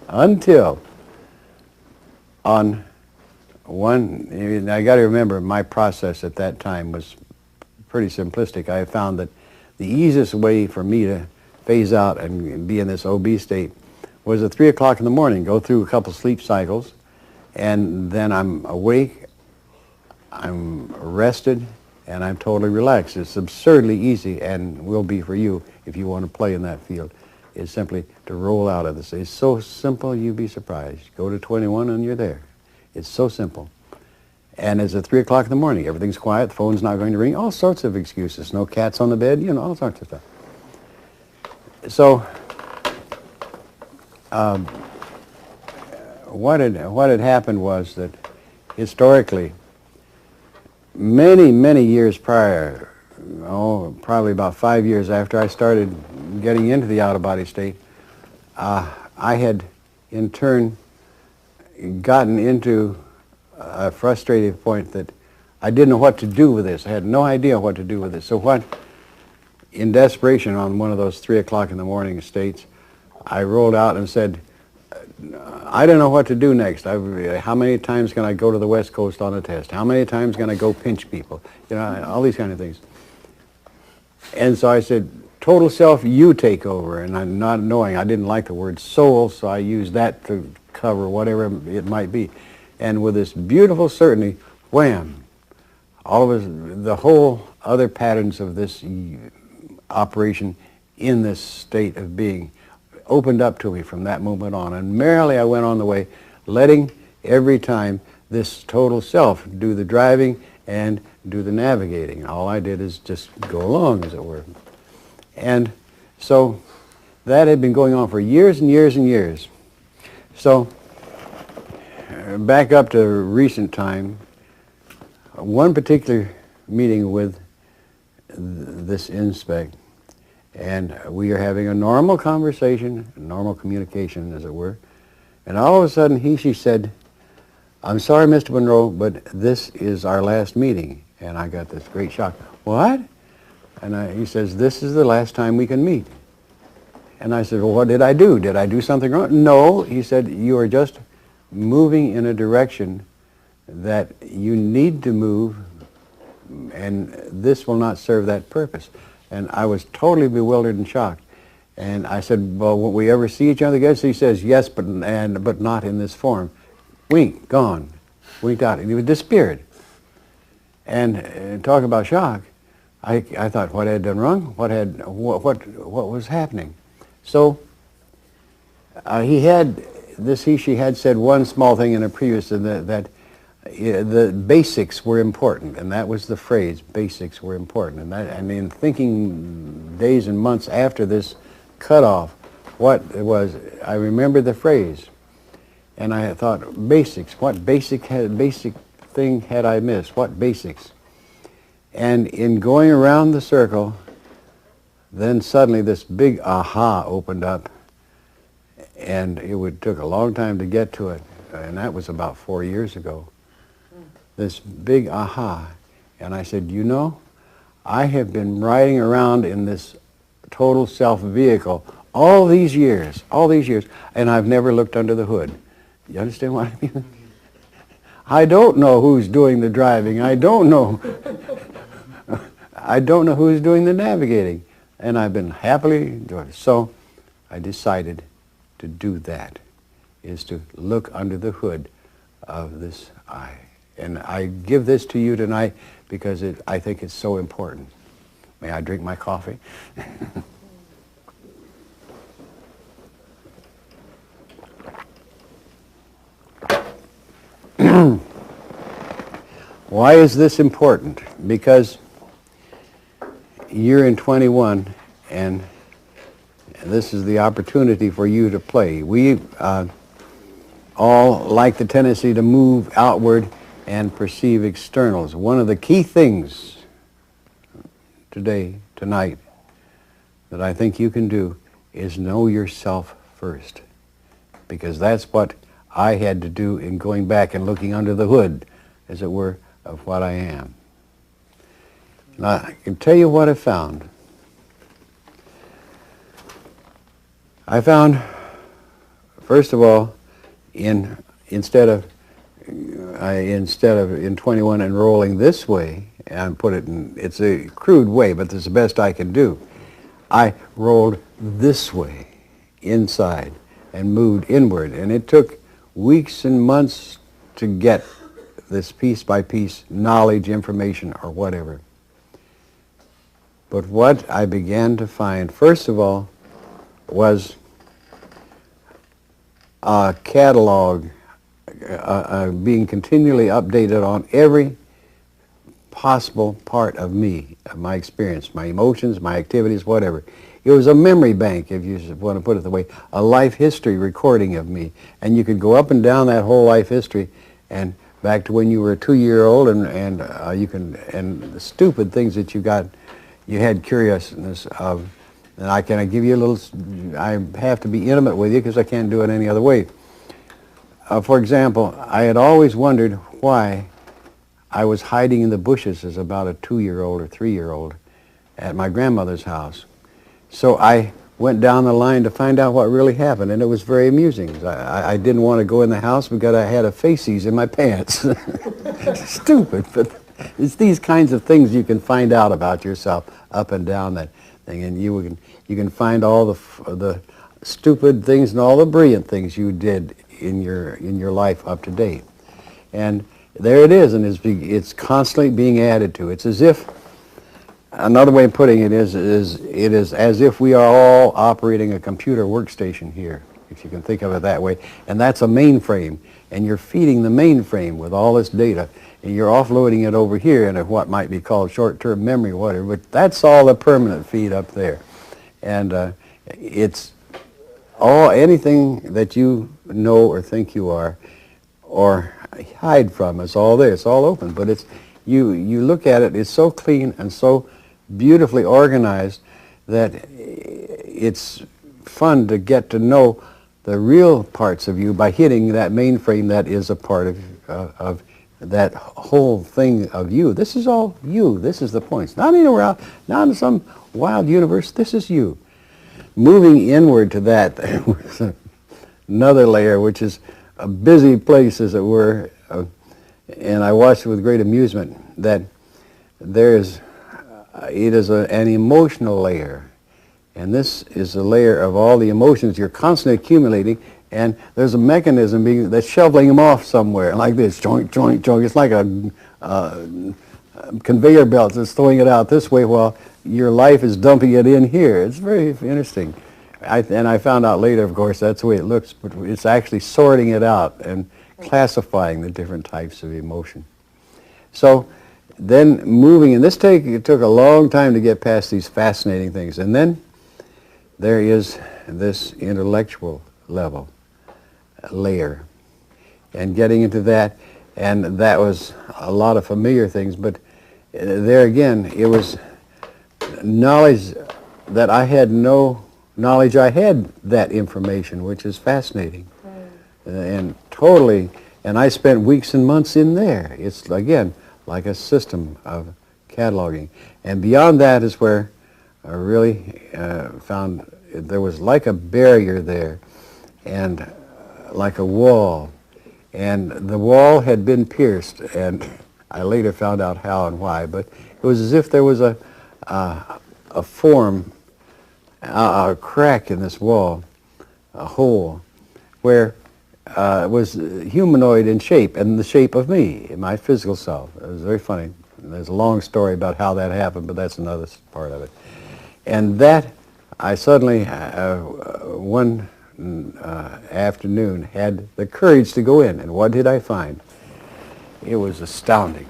Until on one, I got to remember my process at that time was pretty simplistic. I found that the easiest way for me to phase out and be in this OB state was at 3 o'clock in the morning, go through a couple sleep cycles, and then I'm awake, I'm rested, and I'm totally relaxed. It's absurdly easy, and will be for you if you want to play in that field, is simply to roll out of this. It's so simple, you'd be surprised. Go to 21 and you're there. It's so simple. And it's at 3 o'clock in the morning. Everything's quiet, the phone's not going to ring, all sorts of excuses. No cats on the bed, you know, all sorts of stuff. So, what had happened was that historically, many years prior, probably about 5 years after I started getting into the out-of-body state, I had in turn gotten into a frustrated point that I didn't know what to do with this. I had no idea what to do with this. So what, in desperation on one of those 3 o'clock in the morning states, I rolled out and said, I don't know what to do next. How many times can I go to the West Coast on a test? How many times can I go pinch people? You know, all these kind of things. And so I said, total self, you take over. And I'm not knowing, I didn't like the word soul, so I used that to cover whatever it might be. And with this beautiful certainty, wham, all of us, the whole other patterns of this operation in this state of being opened up to me from that moment on. And merrily I went on the way, letting every time this total self do the driving and do the navigating. All I did is just go along, as it were. And so that had been going on for years and years and years. So back up to recent time, one particular meeting with this inspect, and we are having a normal conversation, normal communication, as it were, and all of a sudden she said, I'm sorry, Mr. Monro, but this is our last meeting. And I got this great shock. What? And he says, this is the last time we can meet. And I said, well, what did I do? Did I do something wrong? No, he said, you are just moving in a direction that you need to move, and this will not serve that purpose. And I was totally bewildered and shocked. And I said, well, will we ever see each other again? So he says, yes, but not in this form. Wink, gone. Winked out. And he was disappeared. And talk about shock. I thought, what had done wrong? What was happening? So she had said one small thing in a previous, that the basics were important, and that was the phrase, basics were important. And in thinking days and months after this cutoff, what it was, I remembered the phrase, and I thought, basics, what basic thing had I missed? What basics? And in going around the circle, then suddenly this big aha opened up, and it took a long time to get to it, and that was about 4 years ago. This big aha. And I said, you know, I have been riding around in this total self vehicle all these years, and I've never looked under the hood. You understand what I mean? I don't know who's doing the driving. I don't know who's doing the navigating. And I've been happily doing it. So I decided to do that, is to look under the hood of this I. And I give this to you tonight because I think it's so important. May I drink my coffee? Why is this important? Because you're in 21, and this is the opportunity for you to play. We all like the tendency to move outward and perceive externals. One of the key things tonight, that I think you can do is know yourself first. Because that's what I had to do in going back and looking under the hood, as it were, of what I am. Now, I can tell you what I found. I found, First of all, instead of in 21 enrolling this way, and put it in, it's a crude way, but it's the best I can do. I rolled this way, inside, and moved inward. And it took weeks and months to get this piece by piece knowledge, information, or whatever. But what I began to find, first of all, was a catalog being continually updated on every possible part of me, of my experience, my emotions, my activities, whatever. It was a memory bank, if you want to put it that way, a life history recording of me. And you could go up and down that whole life history and back to when you were a 2-year-old, and the stupid things that you had curiousness of. And I give you a little, I have to be intimate with you because I can't do it any other way. For example, I had always wondered why I was hiding in the bushes as about a 2-year-old or 3-year-old at my grandmother's house. So I went down the line to find out what really happened, and it was very amusing. I didn't want to go in the house because I had a faces in my pants. Stupid, but it's these kinds of things you can find out about yourself up and down that thing, and you can find all the stupid things and all the brilliant things you did in your life up to date. And there it is, and it's constantly being added to. It's as if, another way of putting it is as if we are all operating a computer workstation here, if you can think of it that way. And that's a mainframe, and you're feeding the mainframe with all this data, and you're offloading it over here in what might be called short-term memory or whatever, but that's all the permanent feed up there. And it's all, anything that you know or think you are or hide from, it's all there, it's all open. But it's, you look at it, it's so clean and so beautifully organized that it's fun to get to know the real parts of you by hitting that mainframe that is a part of that whole thing of you. This is all you. This is the points. Not anywhere else, not in some wild universe. This is you. Moving inward to that, there was another layer, which is a busy place, as it were, and I watched with great amusement that it is an emotional layer, and this is a layer of all the emotions you're constantly accumulating, and there's a mechanism that's shoveling them off somewhere, like this, joink, joink, joink. It's like a conveyor belt that's throwing it out this way while your life is dumping it in here. It's very interesting. And I found out later, of course, that's the way it looks, but it's actually sorting it out and classifying the different types of emotion. So then moving, and it took a long time to get past these fascinating things. And then there is this intellectual level, layer, and getting into that, and that was a lot of familiar things, but there again, it was knowledge that I had no knowledge I had that information, which is fascinating. And totally, and I spent weeks and months in there. It's, again, like a system of cataloging. And beyond that is where I really found there was like a barrier there, and like a wall. And the wall had been pierced, and I later found out how and why, but it was as if there was a form, a crack in this wall, a hole, where it was humanoid in shape, and the shape of me, my physical self. It was very funny. There's a long story about how that happened, but that's another part of it. And that, I suddenly, one afternoon, had the courage to go in, and what did I find? It was astounding.